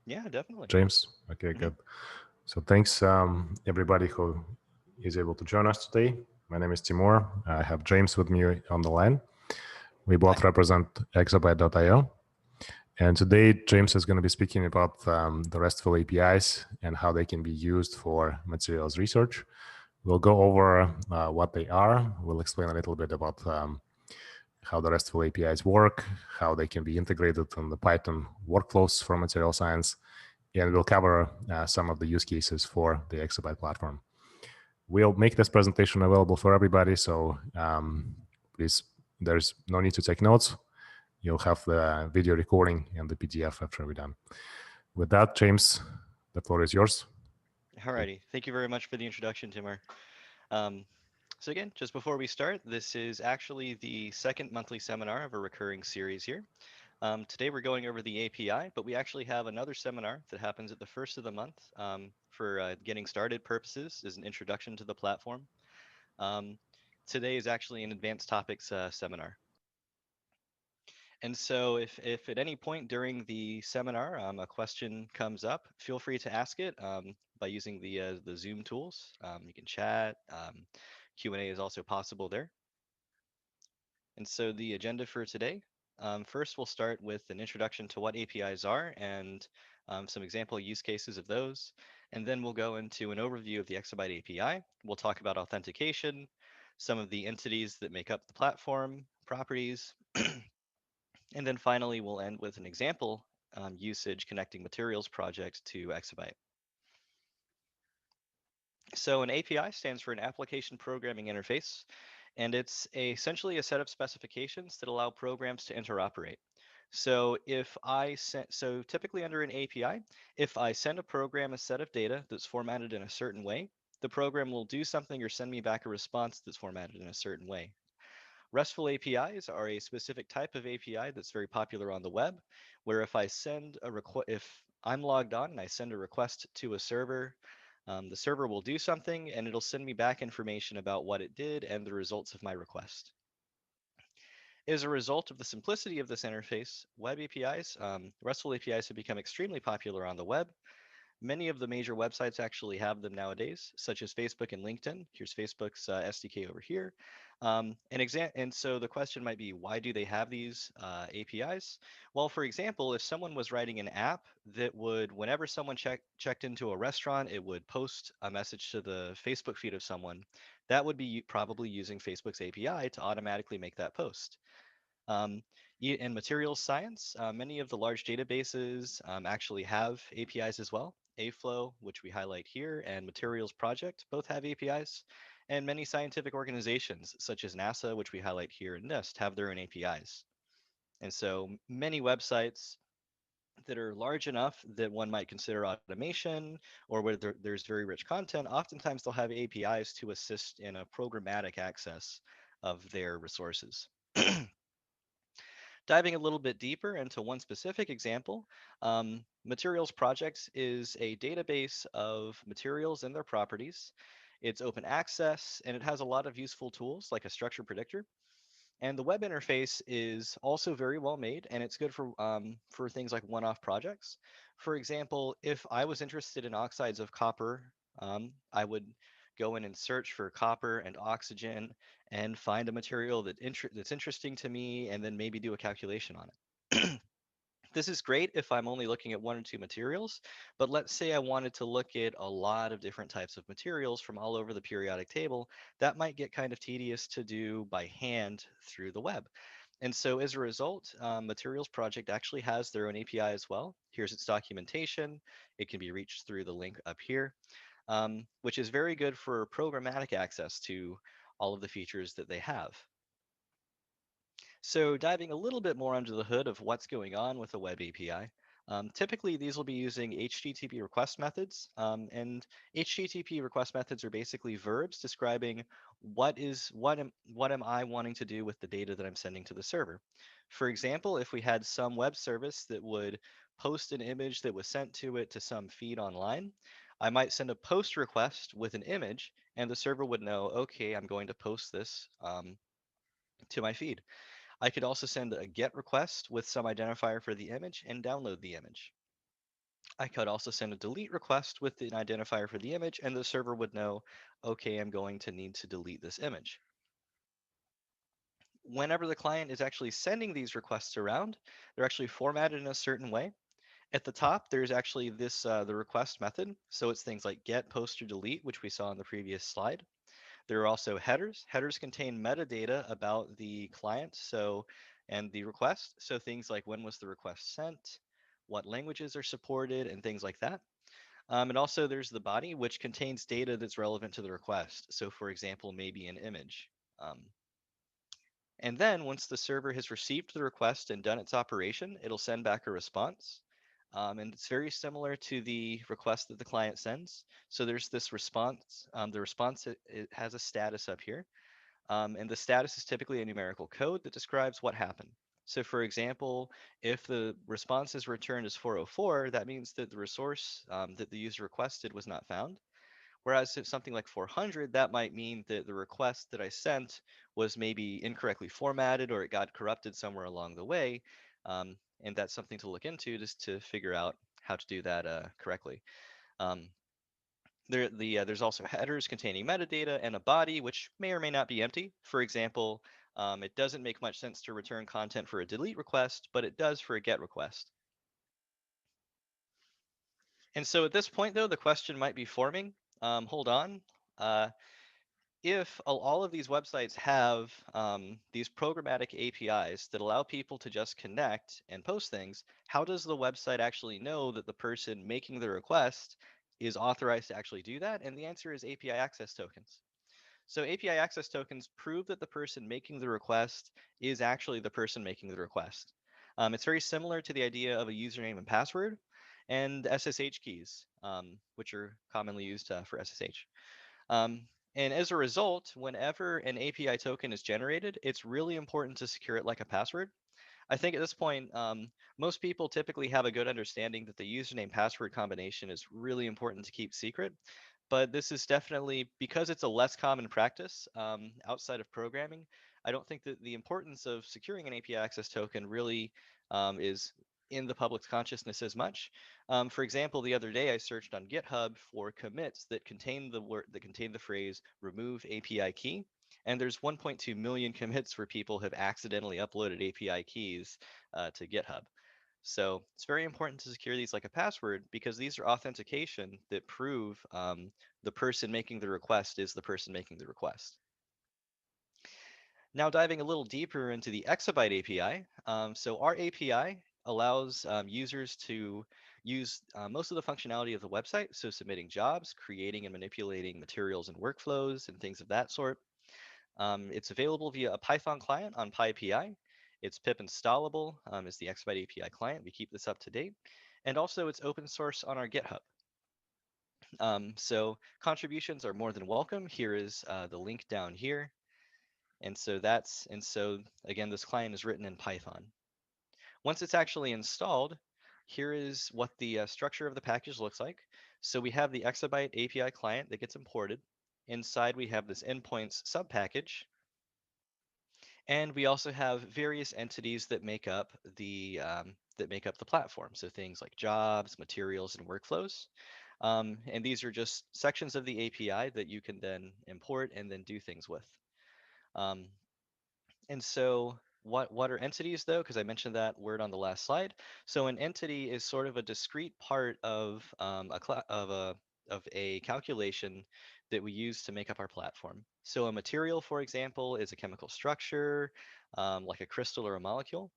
Yeah, definitely. James? Okay, Hmm. good. So thanks everybody who is able to join us today. My name is Timur. I have James with me on the line. We Hi. both represent exabyte.io. And today, James is going to be speaking about the RESTful APIs and how they can be used for materials research. We'll go over what they are. We'll explain a little bit about how the RESTful APIs work, how they can be integrated in the Python workflows for material science, and we'll cover some of the use cases for the Exabyte platform. We'll make this presentation available for everybody, so please, there's no need to take notes. You'll have the video recording and the PDF after we're done. With that, James, the floor is yours. Alrighty. Thank you very much for the introduction, Timur. Um, so again, just before we start, this is actually the second monthly seminar of a recurring series here. Today we're going over the API, but we actually have another seminar that happens at the first of the month for getting started purposes as an introduction to the platform. Um, Today is actually an advanced topics seminar. And so if at any point during the seminar a question comes up, feel free to ask it by using the Zoom tools. You can chat. Q&A is also possible there. And so the agenda for today, first we'll start with an introduction to what APIs are and some example use cases of those. And then we'll go into an overview of the Exabyte API. We'll talk about authentication, some of the entities that make up the platform, properties, and then finally, we'll end with an example usage connecting materials project to Exabyte. So an API stands for an application programming interface, and it's essentially a set of specifications that allow programs to interoperate. So typically under an API, if I send a program a set of data that's formatted in a certain way, the program will do something or send me back a response that's formatted in a certain way. RESTful APIs are a specific type of API that's very popular on the web, where if I'm logged on and I send a request to a server, the server will do something and it'll send me back information about what it did and the results of my request. As a result of the simplicity of this interface, web APIs, RESTful APIs have become extremely popular on the web. Many of the major websites actually have them nowadays, such as Facebook and LinkedIn. Here's Facebook's SDK over here. And so the question might be, why do they have these APIs? Well, for example, if someone was writing an app that would, whenever someone checked into a restaurant, it would post a message to the Facebook feed of someone, that would be probably using Facebook's API to automatically make that post. Um, in materials science, many of the large databases actually have APIs as well. Aflow, which we highlight here, and Materials Project both have APIs. And many scientific organizations, such as NASA, which we highlight here, and NIST, have their own APIs. And so many websites that are large enough that one might consider automation or where there's very rich content, oftentimes they'll have APIs to assist in a programmatic access of their resources. Diving a little bit deeper into one specific example, Materials Projects is a database of materials and their properties. It's open access and it has a lot of useful tools like a structure predictor. And the web interface is also very well made and it's good for things like one-off projects. For example, if I was interested in oxides of copper, I would go in and search for copper and oxygen and find a material that's interesting to me and then maybe do a calculation on it. This is great if I'm only looking at one or two materials, but let's say I wanted to look at a lot of different types of materials from all over the periodic table. That might get kind of tedious to do by hand through the web. And so as a result, Materials Project actually has their own API as well. Here's its documentation. It can be reached through the link up here, which is very good for programmatic access to all of the features that they have. So diving a little bit more under the hood of what's going on with a web API, typically these will be using HTTP request methods, and HTTP request methods are basically verbs describing what am I wanting to do with the data that I'm sending to the server. For example, if we had some web service that would post an image that was sent to it to some feed online, I might send a post request with an image, and the server would know, okay, I'm going to post this to my feed. I could also send a GET request with some identifier for the image and download the image. I could also send a delete request with an identifier for the image, and the server would know, okay, I'm going to need to delete this image. Whenever the client is actually sending these requests around, they're actually formatted in a certain way. At the top, there's actually this the request method. So it's things like get, post, or delete, which we saw in the previous slide. There are also headers. Headers contain metadata about the client and the request. So things like when was the request sent, what languages are supported, and things like that. And also there's the body, which contains data that's relevant to the request. So for example, maybe an image. Um, and then once the server has received the request and done its operation, it'll send back a response. And it's very similar to the request that the client sends. So there's this response. The response it has a status up here. And the status is typically a numerical code that describes what happened. So for example, if the response is returned as 404, that means that the resource that the user requested was not found. Whereas if something like 400, that might mean that the request that I sent was maybe incorrectly formatted or it got corrupted somewhere along the way. And that's something to look into just to figure out how to do that correctly. Um, there's also headers containing metadata and a body, which may or may not be empty. For example, it doesn't make much sense to return content for a delete request, but it does for a get request. And so at this point, though, the question might be forming. Hold on. Uh, if all of these websites have these programmatic APIs that allow people to just connect and post things, how does the website actually know that the person making the request is authorized to actually do that? And the answer is API access tokens. So API access tokens prove that the person making the request is actually the person making the request. It's very similar to the idea of a username and password and SSH keys, which are commonly used for SSH. Um, and as a result, whenever an API token is generated, it's really important to secure it like a password. I think at this point, most people typically have a good understanding that the username password combination is really important to keep secret. But this is definitely because it's a less common practice outside of programming. I don't think that the importance of securing an API access token really is in the public's consciousness as much. For example, the other day I searched on GitHub for commits that contain the phrase "remove API key," and there's 1.2 million commits where people have accidentally uploaded API keys to GitHub. So it's very important to secure these like a password because these are authentication that prove the person making the request is the person making the request. Now diving a little deeper into the exabyte API. So our API allows users to use most of the functionality of the website. So submitting jobs, creating and manipulating materials and workflows and things of that sort. It's available via a Python client on PyPI. It's pip installable as the exabyte API client. We keep this up to date. And also it's open source on our GitHub. So contributions are more than welcome. Here is the link down here. And so again, this client is written in Python. Once it's actually installed, here is what the structure of the package looks like. So we have the exabyte API client that gets imported. Inside we have this endpoints subpackage. And we also have various entities that make up the platform. So things like jobs, materials, and workflows. And these are just sections of the API that you can then import and then do things with. Um, and so what are entities though? Because I mentioned that word on the last slide. So an entity is sort of a discrete part of a calculation that we use to make up our platform. So a material, for example, is a chemical structure, like a crystal or a molecule.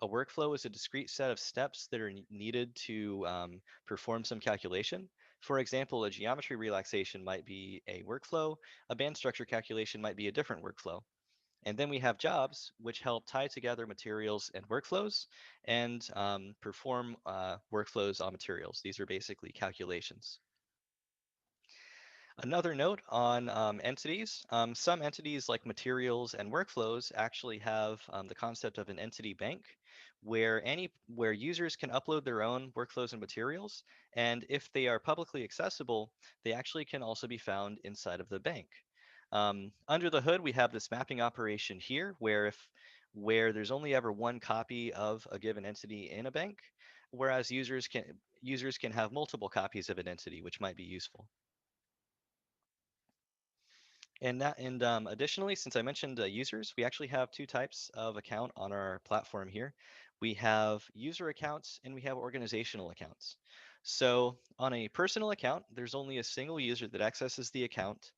A workflow is a discrete set of steps that are needed to perform some calculation. For example, a geometry relaxation might be a workflow. A band structure calculation might be a different workflow. And then we have jobs, which help tie together materials and workflows and perform workflows on materials. These are basically calculations. Another note on entities, some entities like materials and workflows actually have the concept of an entity bank where users can upload their own workflows and materials. And if they are publicly accessible, they actually can also be found inside of the bank. Under the hood, we have this mapping operation here where there's only ever one copy of a given entity in a bank, whereas users can have multiple copies of an entity, which might be useful. And additionally, since I mentioned users, we actually have two types of account on our platform here. We have user accounts and we have organizational accounts. So on a personal account, there's only a single user that accesses the account,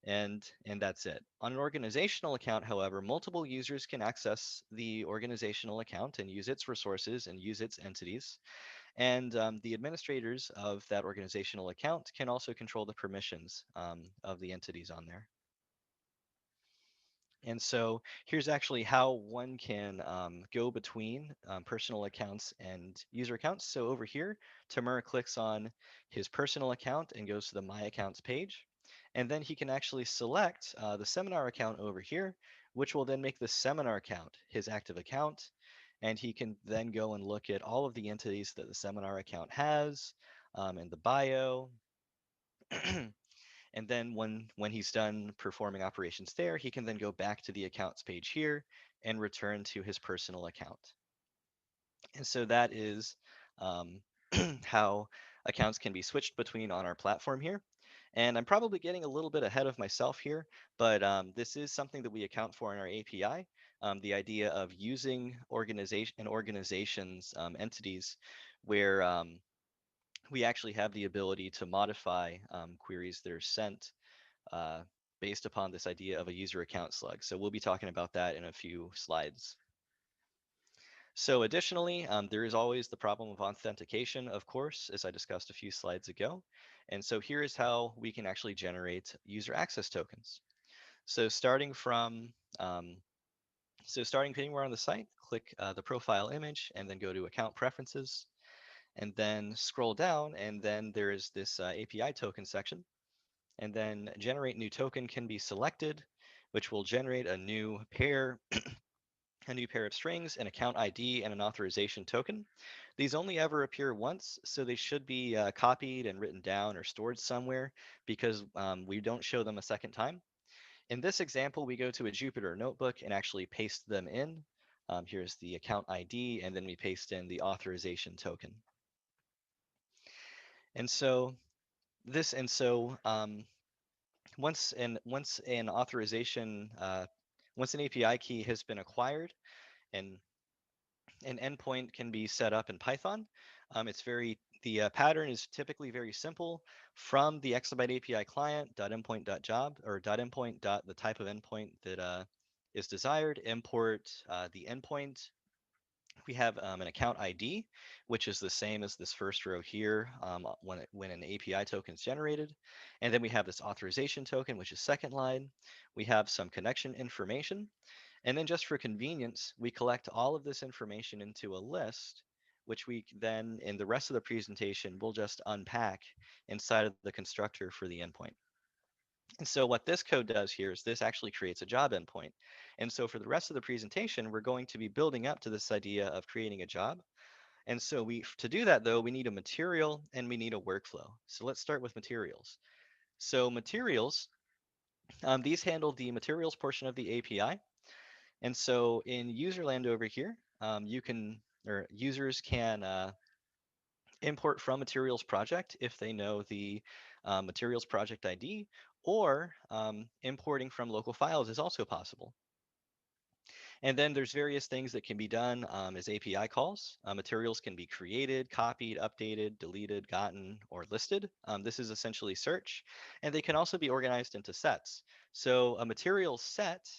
and that's it. On an organizational account, however, multiple users can access the organizational account and use its resources and use its entities. And the administrators of that organizational account can also control the permissions of the entities on there. And so here's actually how one can go between personal accounts and user accounts. So over here, Tamur clicks on his personal account and goes to the My Accounts page. And then he can actually select the seminar account over here, which will then make the seminar account his active account. And he can then go and look at all of the entities that the seminar account has in the bio. And then when he's done performing operations there, he can then go back to the accounts page here and return to his personal account. And so that is um, how accounts can be switched between on our platform here. And I'm probably getting a little bit ahead of myself here, but this is something that we account for in our API. The idea of using organizations entities where we actually have the ability to modify queries that are sent uh, based upon this idea of a user account slug. So we'll be talking about that in a few slides. So additionally, there is always the problem of authentication, of course, as I discussed a few slides ago. And so here is how we can actually generate user access tokens. So um, starting anywhere on the site, click the profile image and then go to account preferences and then scroll down, and then there is this API token section. And then generate new token can be selected, which will generate a new pair of strings, an account ID, and an authorization token. These only ever appear once, so they should be copied and written down or stored somewhere because we don't show them a second time. In this example, we go to a Jupyter notebook and actually paste them in. Here's the account ID, and then we paste in the authorization token. And so this, and so once an authorization, once an API key has been acquired, and an endpoint can be set up in Python. The pattern is typically very simple. From the exabyte API client .endpoint.job or .endpoint the type of endpoint that is desired, import the endpoint. We have an account ID, which is the same as this first row here when an API token is generated. And then we have this authorization token, which is second line. We have some connection information. And then just for convenience, we collect all of this information into a list, which we then, in the rest of the presentation, will just unpack inside of the constructor for the endpoint. And so what this code does here is this actually creates a job endpoint. And so for the rest of the presentation, we're going to be building up to this idea of creating a job. And so to do that though, we need a material and we need a workflow. So let's start with materials. So materials, these handle the materials portion of the API. And so in userland over here, users can import from materials project if they know the materials project ID, or importing from local files is also possible. And then there's various things that can be done as API calls. Materials can be created, copied, updated, deleted, gotten, or listed. This is essentially search. And they can also be organized into sets. So a materials set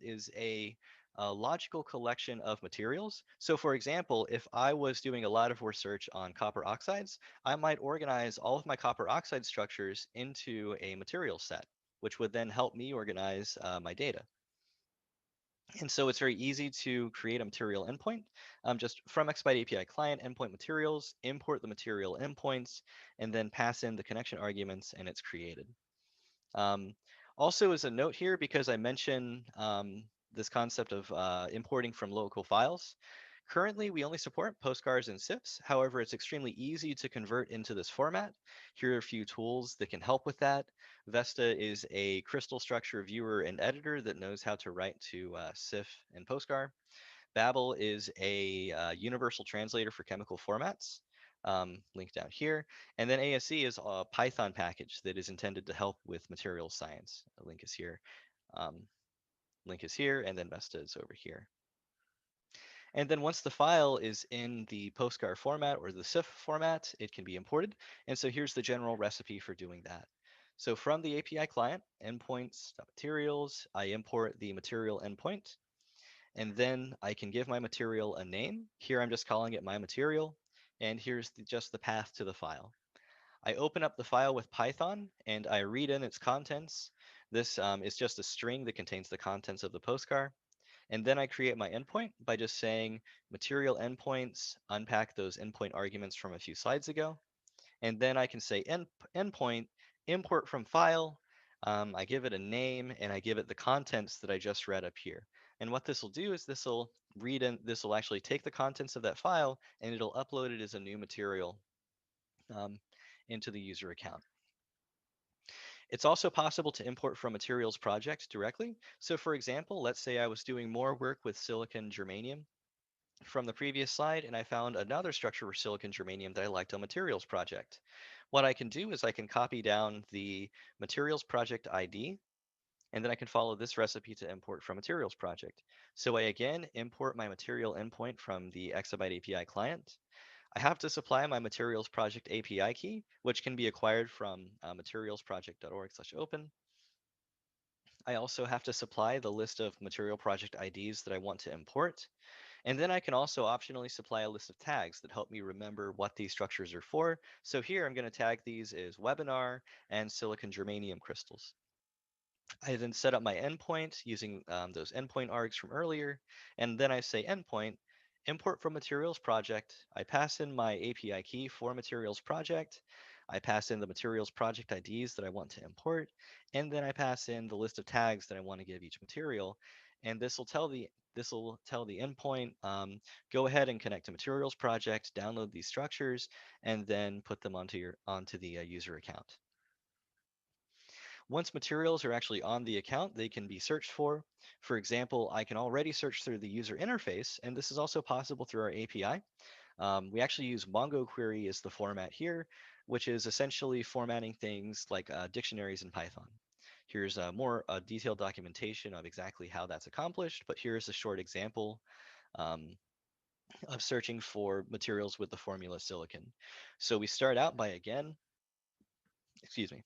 is a logical collection of materials. So for example, if I was doing a lot of research on copper oxides, I might organize all of my copper oxide structures into a material set, which would then help me organize my data. And so it's very easy to create a material endpoint. Just from exabyte API client endpoint materials, import the material endpoints, and then pass in the connection arguments, and it's created. Also as a note here, because I mentioned this concept of importing from local files, currently we only support postcards and SIFs. However, it's extremely easy to convert into this format. Here are a few tools that can help with that. Vesta is a crystal structure viewer and editor that knows how to write to SIF and postcard. Babel is a universal translator for chemical formats, link down here. And then ASE is a Python package that is intended to help with materials science. A link is here. Um, link is here, and then Vesta is over here. And then once the file is in the postcar format or the CIF format, it can be imported. And so here's the general recipe for doing that. So from the API client, endpoints.materials, I import the material endpoint, and then I can give my material a name. Here I'm just calling it my material, and here's just the path to the file. I open up the file with Python, and I read in its contents. This is just a string that contains the contents of the postcar. And then I create my endpoint by just saying material endpoints, unpack those endpoint arguments from a few slides ago. And then I can say endpoint, import from file. I give it a name and I give it the contents that I just read up here. And what this will do is this will this will actually take the contents of that file and it'll upload it as a new material um, into the user account. It's also possible to import from materials project directly. So for example, let's say I was doing more work with silicon germanium from the previous slide, and I found another structure for silicon germanium that I liked on materials project. What I can do is I can copy down the materials project ID, and then I can follow this recipe to import from materials project. So I again import my material endpoint from the Exabyte API client. I have to supply my materials project API key, which can be acquired from materialsproject.org/open. I also have to supply the list of material project IDs that I want to import. And then I can also optionally supply a list of tags that help me remember what these structures are for. So here I'm going to tag these as webinar and silicon germanium crystals. I then set up my endpoint using those endpoint args from earlier. And then I say endpoint, import from materials project. I pass in my API key for materials project. I pass in the materials project IDs that I want to import. And then I pass in the list of tags that I want to give each material. And this will tell the endpoint, go ahead and connect to materials project, download these structures, and then put them onto the user account. Once materials are actually on the account, they can be searched for. For example, I can already search through the user interface, and this is also possible through our API. We actually use Mongo query as the format here, which is essentially formatting things like dictionaries in Python. Here's more detailed documentation of exactly how that's accomplished, but here's a short example um, of searching for materials with the formula silicon. So we start out by, again, excuse me,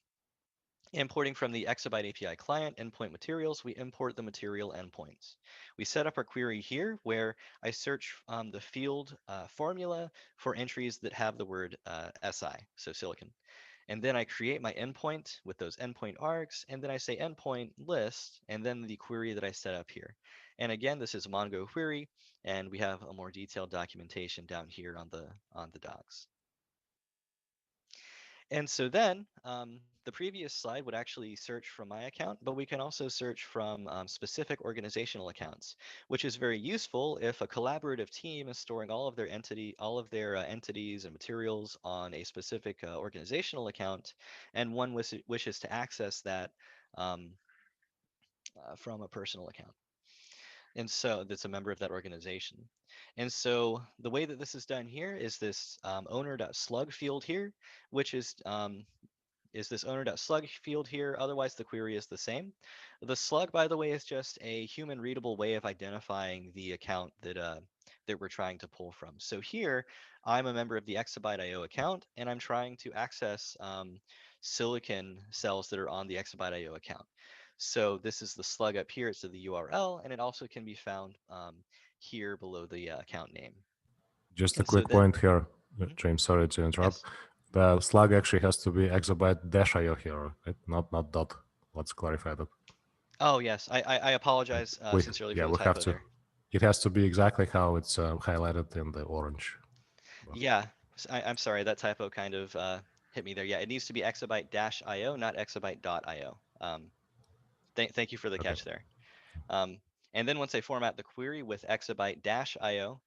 importing from the Exabyte API client endpoint materials, we import the material endpoints. We set up our query here where I search the field formula for entries that have the word Si, so silicon. And then I create my endpoint with those endpoint args, and then I say endpoint list, and then the query that I set up here. And again, this is Mongo query, and we have a more detailed documentation down here on the docs. And so then the previous slide would actually search from my account, but we can also search from specific organizational accounts, which is very useful if a collaborative team is storing all of their entities and materials on a specific organizational account, and one wishes to access that um, from a personal account. And so that's a member of that organization. And so the way that this is done here is this owner.slug field here, which is this owner.slug field here. Otherwise, the query is the same. The slug, by the way, is just a human readable way of identifying the account that we're trying to pull from. So here, I'm a member of the exabyte.io account, and I'm trying to access silicon cells that are on the exabyte.io account. So this is the slug up here. It's the URL, and it also can be found here below the account name. Just a And so quick then, point here, James. Sorry to interrupt. yes. The slug actually has to be exabyte-io here, right? Not dot. Let's clarify that. Oh, yes. I Right. apologize We sincerely yeah for the we have typo to. there. It has to be exactly how it's highlighted in the orange. Well, Yeah, I'm sorry, that typo kind of hit me there. Yeah, it needs to be exabyte-io, not exabyte.io. Thank you for the okay. catch there. Um, and then once I format the query with exabyte-io,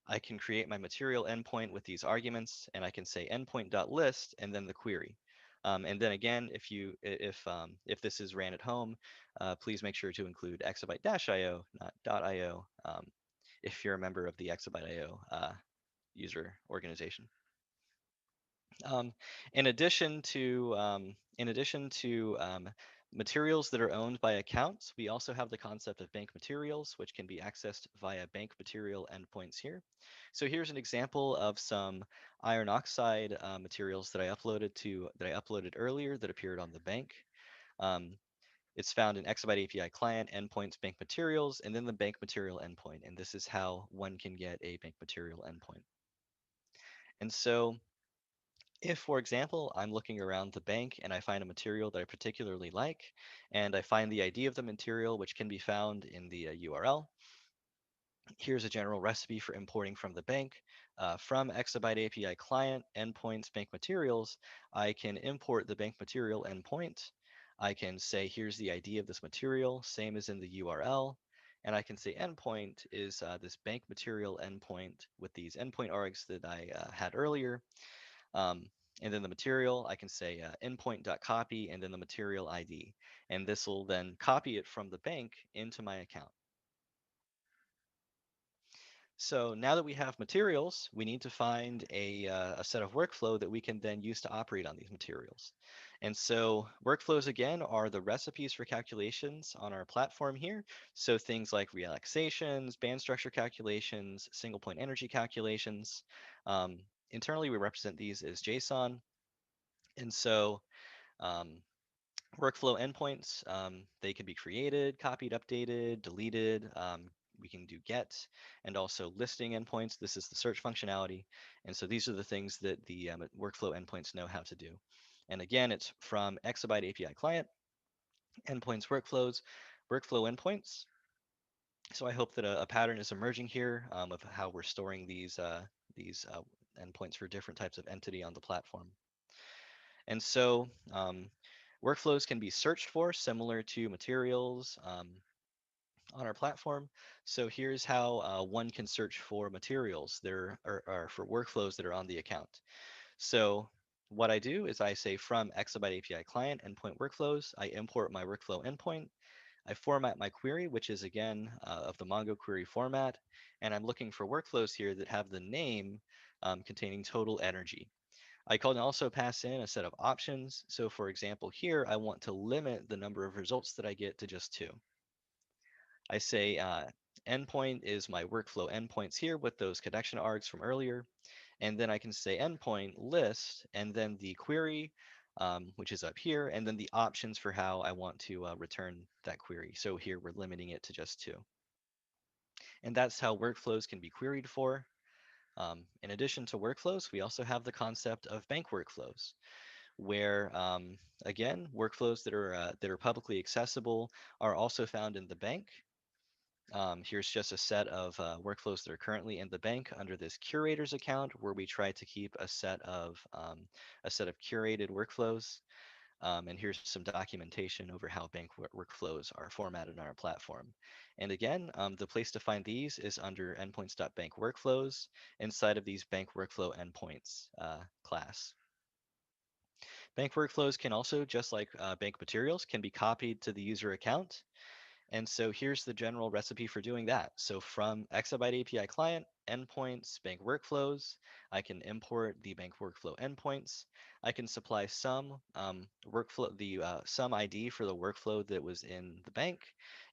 I can create my material endpoint with these arguments, and I can say endpoint.list and then the query. And then again, if this is ran at home, please make sure to include exabyte-io, not .io, if you're a member of the exabyte.io user organization. Um, in addition to materials that are owned by accounts, we also have the concept of bank materials, which can be accessed via bank material endpoints here. So here's an example of some iron oxide materials that I uploaded earlier that appeared on the bank. Um, it's found in Exabyte API client, endpoints, bank materials, and then the bank material endpoint. And this is how one can get a bank material endpoint. And so if, for example, I'm looking around the bank and I find a material that I particularly like, and I find the ID of the material, which can be found in the URL, here's a general recipe for importing from the bank. From Exabyte API client, endpoints, bank materials, I can import the bank material endpoint. I can say, here's the ID of this material, same as in the URL. And I can say endpoint is this bank material endpoint with these endpoint args that I had earlier. Um, and then the material, I can say endpoint.copy and then the material ID. And this will then copy it from the bank into my account. So now that we have materials, we need to find a set of workflow that we can then use to operate on these materials. And so workflows, again, are the recipes for calculations on our platform here. So things like relaxations, band structure calculations, single point energy calculations. Um, Internally, we represent these as JSON. And so um, workflow endpoints, they can be created, copied, updated, deleted. We can do get and also listing endpoints. This is the search functionality. And so these are the things that the workflow endpoints know how to do. And again, it's from Exabyte API client, endpoints workflows, workflow endpoints. So I hope that a pattern is emerging here of how we're storing these endpoints for different types of entity on the platform. And so workflows can be searched for similar to materials on our platform. So here's how one can search for materials there or for workflows that are on the account. So what I do is I say from Exabyte API client endpoint workflows, I import my workflow endpoint. I format my query, which is again of the Mongo query format, and I'm looking for workflows here that have the name containing total energy. I can also pass in a set of options. So for example, here, I want to limit the number of results that I get to just two. I say endpoint is my workflow endpoints here with those connection args from earlier. And then I can say endpoint list, and then the query, which is up here, and then the options for how I want to return that query. So here we're limiting it to just two. And that's how workflows can be queried for. In addition to workflows, we also have the concept of bank workflows, where again, workflows that are publicly accessible are also found in the bank. Here's just a set of workflows that are currently in the bank under this curators account, where we try to keep a set of curated workflows. And here's some documentation over how bank workflows are formatted on our platform. And again, the place to find these is under endpoints.bank workflows inside of these bank workflow endpoints class. Bank workflows can also, just like bank materials, can be copied to the user account. And so here's the general recipe for doing that. So from Exabyte API client, endpoints, bank workflows, I can import the bank workflow endpoints. I can supply some some ID for the workflow that was in the bank,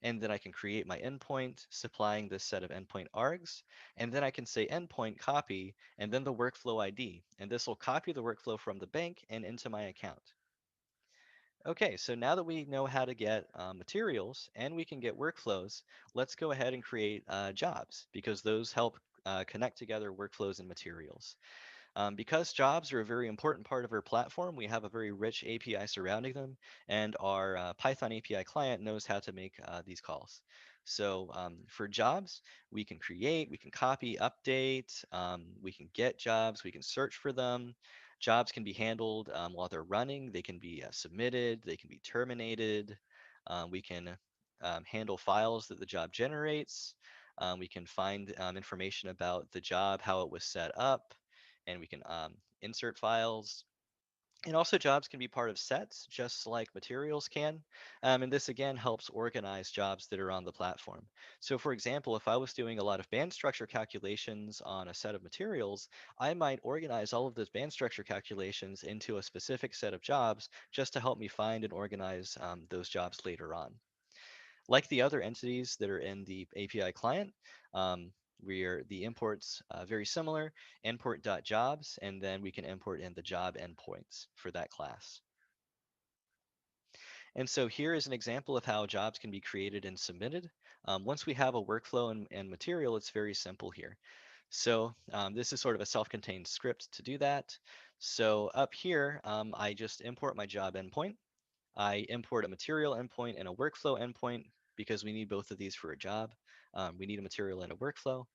and then I can create my endpoint, supplying this set of endpoint args, and then I can say endpoint copy, and then the workflow ID, and this will copy the workflow from the bank and into my account. Okay, so now that we know how to get materials and we can get workflows, let's go ahead and create jobs because those help connect together workflows and materials. Because jobs are a very important part of our platform, we have a very rich API surrounding them, and our Python API client knows how to make these calls. So for jobs, we can create, we can copy, update, we can get jobs, we can search for them. Jobs can be handled while they're running. They can be submitted, they can be terminated. We can handle files that the job generates. We can find information about the job, how it was set up, and we can insert files. And also jobs can be part of sets, just like materials can. And this again helps organize jobs that are on the platform. So for example, if I was doing a lot of band structure calculations on a set of materials, I might organize all of those band structure calculations into a specific set of jobs just to help me find and organize those jobs later on. Like the other entities that are in the API client, where the imports very similar, import.jobs, and then we can import in the job endpoints for that class. And so here is an example of how jobs can be created and submitted. Once we have a workflow and material, it's very simple here. So this is sort of a self-contained script to do that. So up here, I just import my job endpoint. I import a material endpoint and a workflow endpoint because we need both of these for a job. We need a material and a workflow.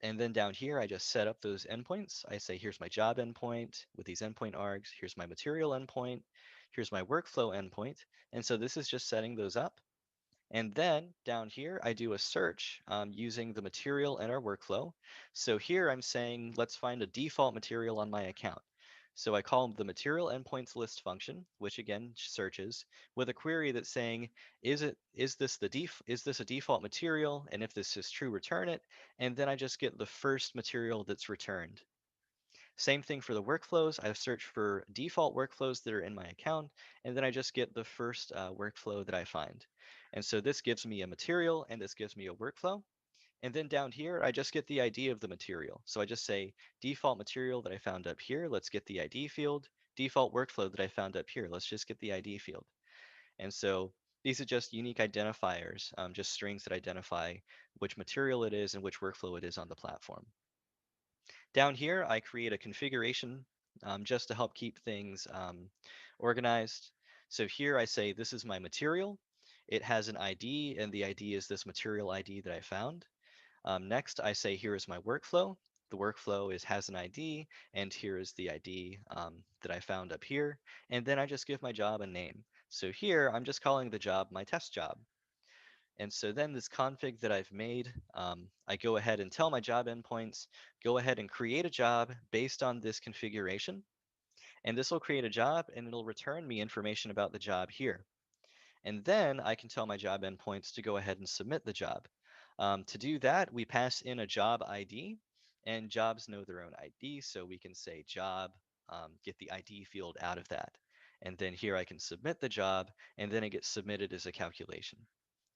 And then down here, I just set up those endpoints. I say, here's my job endpoint with these endpoint args. Here's my material endpoint. Here's my workflow endpoint. And so this is just setting those up. And then down here, I do a search using the material in our workflow. So here I'm saying, let's find a default material on my account. So I call the material endpoints list function, which again searches with a query that's saying, is this a default material? And if this is true, return it. And then I just get the first material that's returned. Same thing for the workflows. I search for default workflows that are in my account, and then I just get the first workflow that I find. And so this gives me a material, and this gives me a workflow. And then down here, I just get the ID of the material. So I just say default material that I found up here, let's get the ID field. Default workflow that I found up here, let's just get the ID field. And so these are just unique identifiers, just strings that identify which material it is and which workflow it is on the platform. Down here, I create a configuration just to help keep things organized. So here I say, this is my material. It has an ID, and the ID is this material ID that I found. Next, I say, here is my workflow. The workflow has an ID, and here is the ID that I found up here. And then I just give my job a name. So here, I'm just calling the job my test job. And so then this config that I've made, I go ahead and tell my job endpoints, go ahead and create a job based on this configuration. And this will create a job and it'll return me information about the job here. And then I can tell my job endpoints to go ahead and submit the job. To do that, we pass in a job ID, and jobs know their own ID. So we can say job, get the ID field out of that. And then here I can submit the job, and then it gets submitted as a calculation.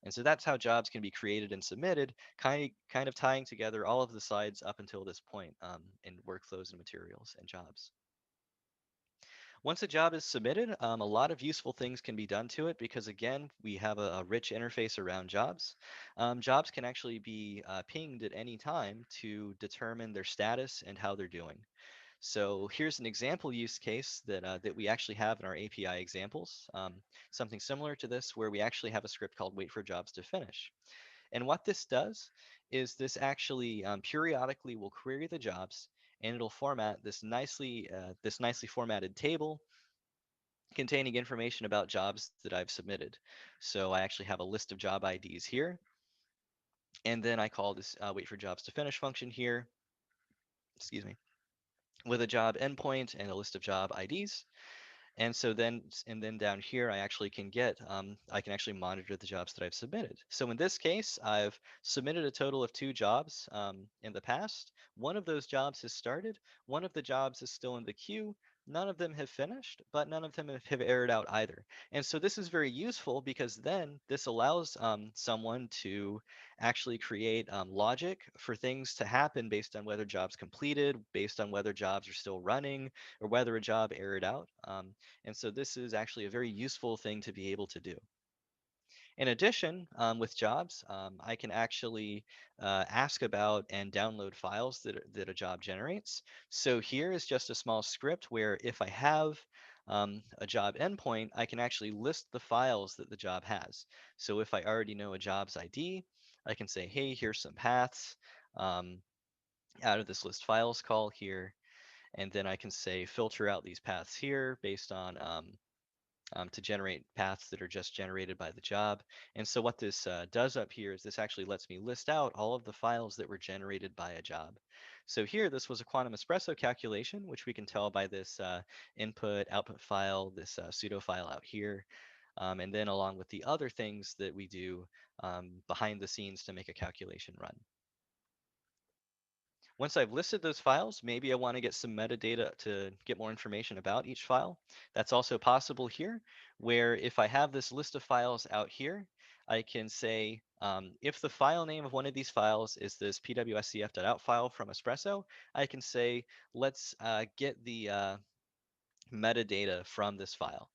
And so that's how jobs can be created and submitted, kind of tying together all of the slides up until this point in workflows and materials and jobs. Once a job is submitted, a lot of useful things can be done to it because again, we have a rich interface around jobs. Jobs can actually be pinged at any time to determine their status and how they're doing. So here's an example use case that we actually have in our API examples, something similar to this where we actually have a script called wait for jobs to finish. And what this does is this actually periodically will query the jobs and it'll format this nicely formatted table containing information about jobs that I've submitted. So I actually have a list of job IDs here, and then I call this wait for jobs to finish function here, excuse me, with a job endpoint and a list of job IDs. And so then down here, I can actually monitor the jobs that I've submitted. So in this case, I've submitted a total of 2 jobs in the past. One of those jobs has started. One of the jobs is still in the queue. None of them have finished, but none of them have aired out either. And so this is very useful because then this allows someone to actually create logic for things to happen based on whether jobs completed, based on whether jobs are still running, or whether a job aired out. And so this is actually a very useful thing to be able to do. In addition, with jobs, I can actually ask about and download files that a job generates. So here is just a small script where if I have a job endpoint, I can actually list the files that the job has. So if I already know a job's ID, I can say, hey, here's some paths um, out of this list files call here. And then I can say filter out these paths here based on to generate paths that are just generated by the job. And so what this does up here is this actually lets me list out all of the files that were generated by a job. So here, this was a quantum espresso calculation, which we can tell by this input output file, this pseudo file out here, and then along with the other things that we do behind the scenes to make a calculation run. Once I've listed those files, maybe I want to get some metadata to get more information about each file. That's also possible here, where if I have this list of files out here, I can say if the file name of one of these files is this pw.scf.out file from Espresso, I can say, let's get the metadata from this file.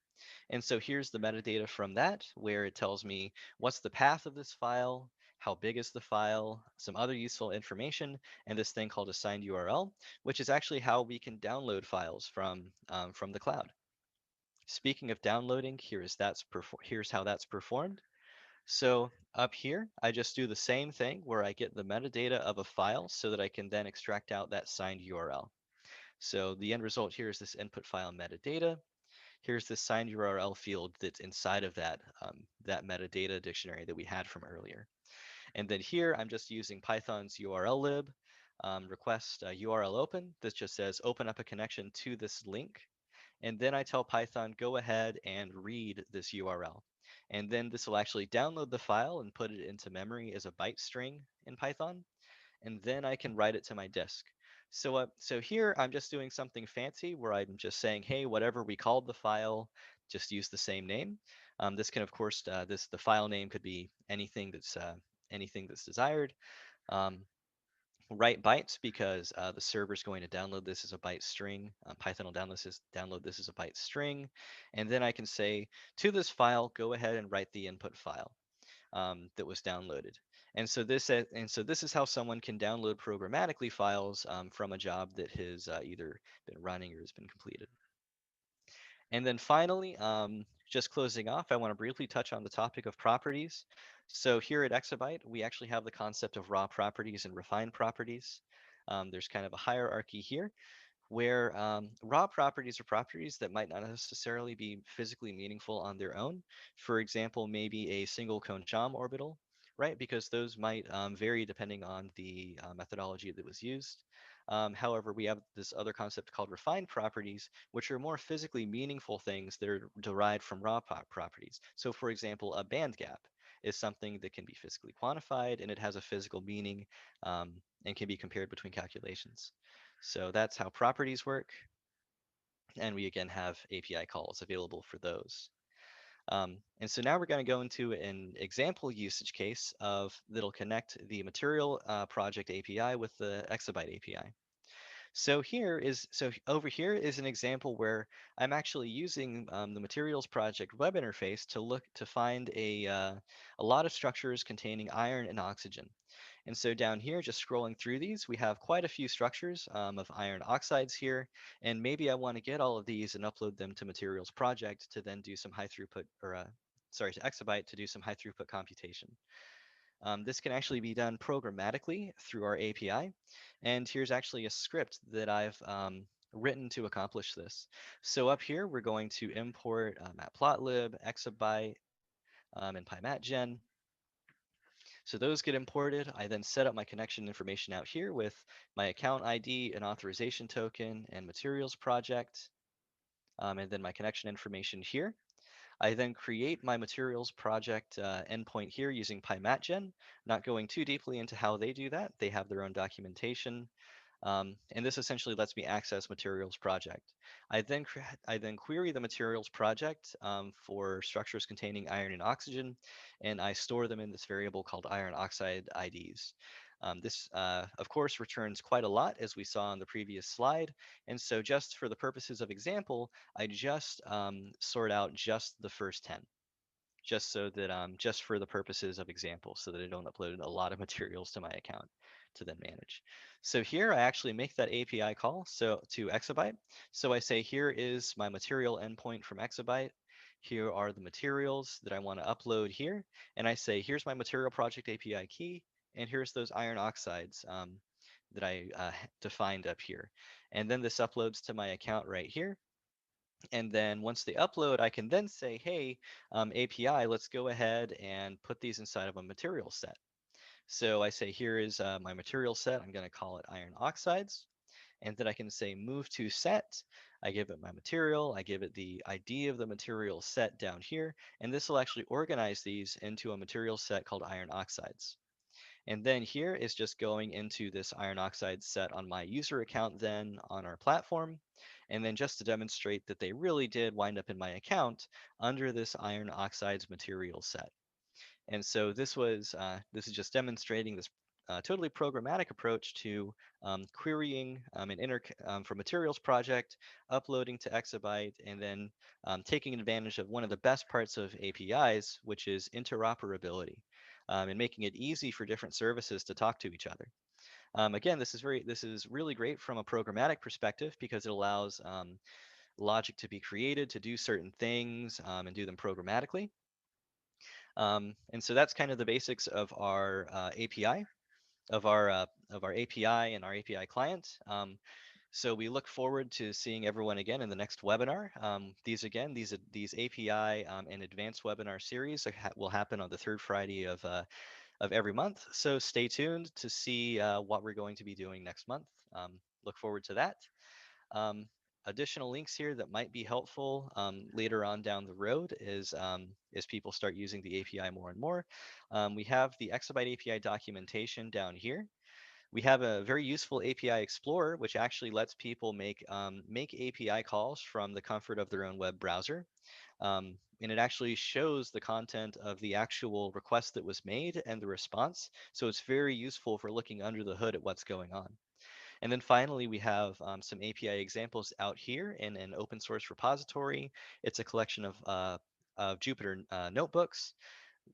And so here's the metadata from that, where it tells me what's the path of this file, how big is the file, some other useful information, and this thing called assigned URL, which is actually how we can download files from the cloud. Speaking of downloading, here's how that's performed. So up here, I just do the same thing where I get the metadata of a file so that I can then extract out that signed URL. So the end result here is this input file metadata. Here's the signed URL field that's inside of that metadata dictionary that we had from earlier. And then here, I'm just using Python's URL lib, request URL open. This just says open up a connection to this link. And then I tell Python, go ahead and read this URL. And then this will actually download the file and put it into memory as a byte string in Python, and then I can write it to my disk. So here I'm just doing something fancy where I'm just saying, hey, whatever we called the file, just use the same name. This can, of course, the file name could be anything that's desired. Um, Write bytes because the server is going to download this as a byte string. Python will download this as a byte string, and then I can say to this file, go ahead and write the input file that was downloaded. And so this is how someone can download programmatically files from a job that has either been running or has been completed. And then finally, just closing off, I want to briefly touch on the topic of properties. So here at Exabyte, we actually have the concept of raw properties and refined properties. There's kind of a hierarchy here where raw properties are properties that might not necessarily be physically meaningful on their own. For example, maybe a single cone Sham orbital, right? Because those might vary depending on the methodology that was used. However, we have this other concept called refined properties, which are more physically meaningful things that are derived from raw properties. So for example, a band gap is something that can be physically quantified and it has a physical meaning and can be compared between calculations. So that's how properties work. And we again have API calls available for those. And so now we're going to go into an example usage case of that'll connect the material project API with the Exabyte API. So over here is an example where I'm actually using the materials project web interface to look to find a lot of structures containing iron and oxygen. And so down here, just scrolling through these, we have quite a few structures of iron oxides here. And maybe I want to get all of these and upload them to materials project to then do some high throughput to Exabyte to do some high throughput computation. This can actually be done programmatically through our API. And here's actually a script that I've written to accomplish this. So up here, we're going to import matplotlib, exabyte, and pymatgen. So those get imported. I then set up my connection information out here with my account ID and authorization token and materials project, and then my connection information here. I then create my materials project endpoint here using pymatgen, not going too deeply into how they do that. They have their own documentation. And this essentially lets me access materials project. I then query the materials project for structures containing iron and oxygen, and I store them in this variable called iron oxide IDs. This, of course, returns quite a lot, as we saw on the previous slide. And so just for the purposes of example, I just sort out just the first 10, just for the purposes of example, so that I don't upload a lot of materials to my account to then manage. So here I actually make that API call to Exabyte. So I say, here is my material endpoint from Exabyte. Here are the materials that I want to upload here. And I say, here's my material project API key, and here's those iron oxides that I defined up here. And then this uploads to my account right here. And then once they upload, I can then say, hey, API, let's go ahead and put these inside of a material set. So I say here is my material set. I'm going to call it iron oxides. And then I can say move to set. I give it my material. I give it the ID of the material set down here. And this will actually organize these into a material set called iron oxides. And then here is just going into this iron oxide set on my user account then on our platform. And then just to demonstrate that they really did wind up in my account under this iron oxides material set. And so this is just demonstrating this totally programmatic approach to querying for materials project, uploading to Exabyte, and then taking advantage of one of the best parts of APIs, which is interoperability, and making it easy for different services to talk to each other. Again, this is really great from a programmatic perspective because it allows logic to be created to do certain things and do them programmatically. And so that's kind of the basics of our API, of our API and our API client. So we look forward to seeing everyone again in the next webinar. These API and advanced webinar series will happen on the third Friday of every month. So stay tuned to see what we're going to be doing next month. Look forward to that. Um, Additional links here that might be helpful later on down the road as people start using the API more and more. We have the Exabyte API documentation down here. We have a very useful API Explorer, which actually lets people make API calls from the comfort of their own web browser. And it actually shows the content of the actual request that was made and the response. So it's very useful for looking under the hood at what's going on. And then finally, we have some API examples out here in an open source repository. It's a collection of Jupyter notebooks,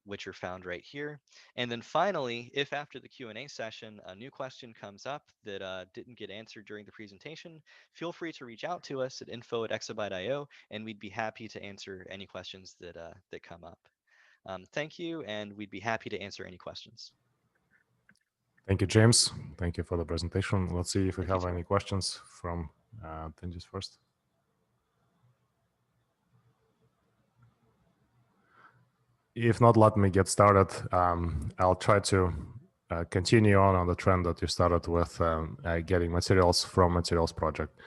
which are found right here. And then finally, if after the Q&A session, a new question comes up that didn't get answered during the presentation, feel free to reach out to us at info@exabyte.io, and we'd be happy to answer any questions that come up. Thank you, and we'd be happy to answer any questions. Thank you, James. Thank you for the presentation. Let's see if we Thank you, have Tim. any questions from attendees first. If not, let me get started. I'll try to continue on the trend that you started with getting materials from materials project.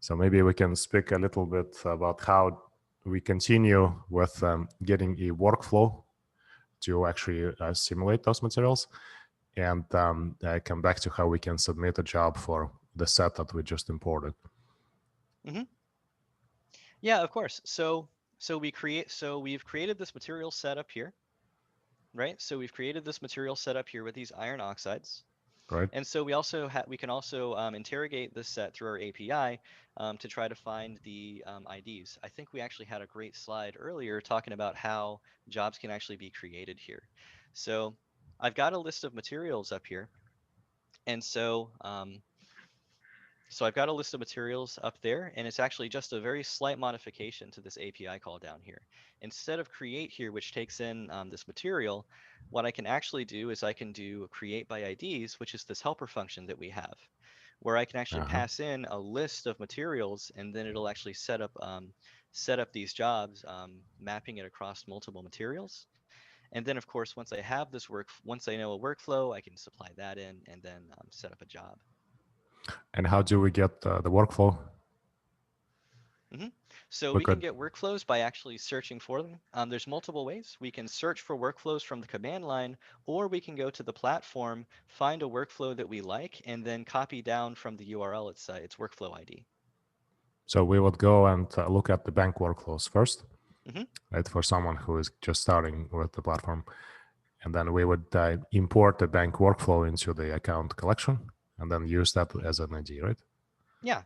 So maybe we can speak a little bit about how we continue with getting a workflow to actually simulate those materials, and come back to how we can submit a job for the set that we just imported. Mm-hmm. Yeah, of course. So we've created this material set up here, right? So we've created this material set up here with these iron oxides. Right. And so we can also interrogate this set through our API to try to find the IDs. I think we actually had a great slide earlier talking about how jobs can actually be created here. So I've got a list of materials up here. And so I've got a list of materials up there, and it's actually just a very slight modification to this API call down here. Instead of create here, which takes in this material, what I can actually do is I can do create by IDs, which is this helper function that we have, where I can actually pass in a list of materials, and then it'll actually set up these jobs, mapping it across multiple materials. And then, of course, once I know a workflow, I can supply that in and then set up a job. And how do we get the workflow? So we can get workflows by actually searching for them. There's multiple ways. We can search for workflows from the command line, or we can go to the platform, find a workflow that we like, and then copy down from the URL its workflow ID. So we would go and look at the bank workflows first, Mm-hmm. right, for someone who is just starting with the platform. And then we would import the bank workflow into the account collection and then use that as an ID, right? Yeah,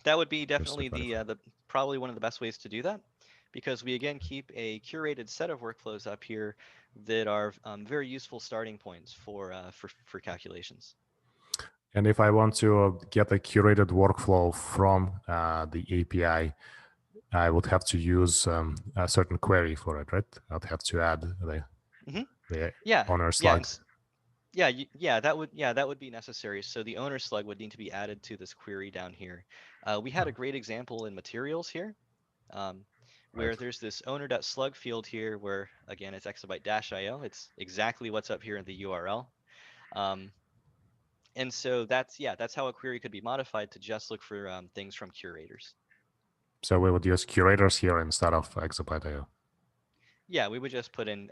that would be definitely the probably one of the best ways to do that, because we again keep a curated set of workflows up here that are very useful starting points for calculations. And if I want to get a curated workflow from the API, I would have to use a certain query for it, right? I'd have to add the owner slug. That would be necessary. So the owner slug would need to be added to this query down here. We had a great example in materials here, where Right. there's this owner.slug field here where, again, it's exabyte-io. It's exactly what's up here in the URL. And so that's how a query could be modified to just look for things from curators. So we would use curators here instead of exabyte.io. Yeah, we would just put in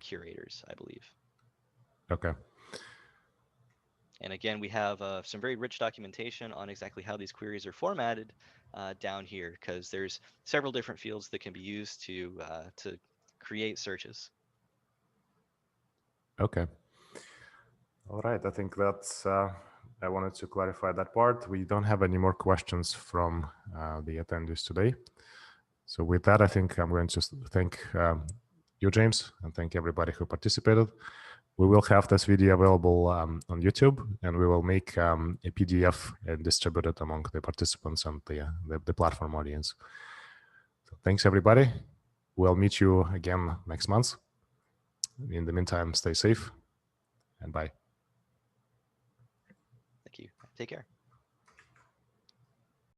curators, I believe. Okay. And again, we have some very rich documentation on exactly how these queries are formatted down here, because there's several different fields that can be used to create searches. Okay. All right. I think that's. I wanted to clarify that part. We don't have any more questions from the attendees today. So with that, I think I'm going to thank you, James, and thank everybody who participated. We will have this video available on YouTube, and we will make a PDF and distribute it among the participants and the platform audience. So thanks, everybody. We'll meet you again next month. In the meantime, stay safe and bye. Thank you. Take care.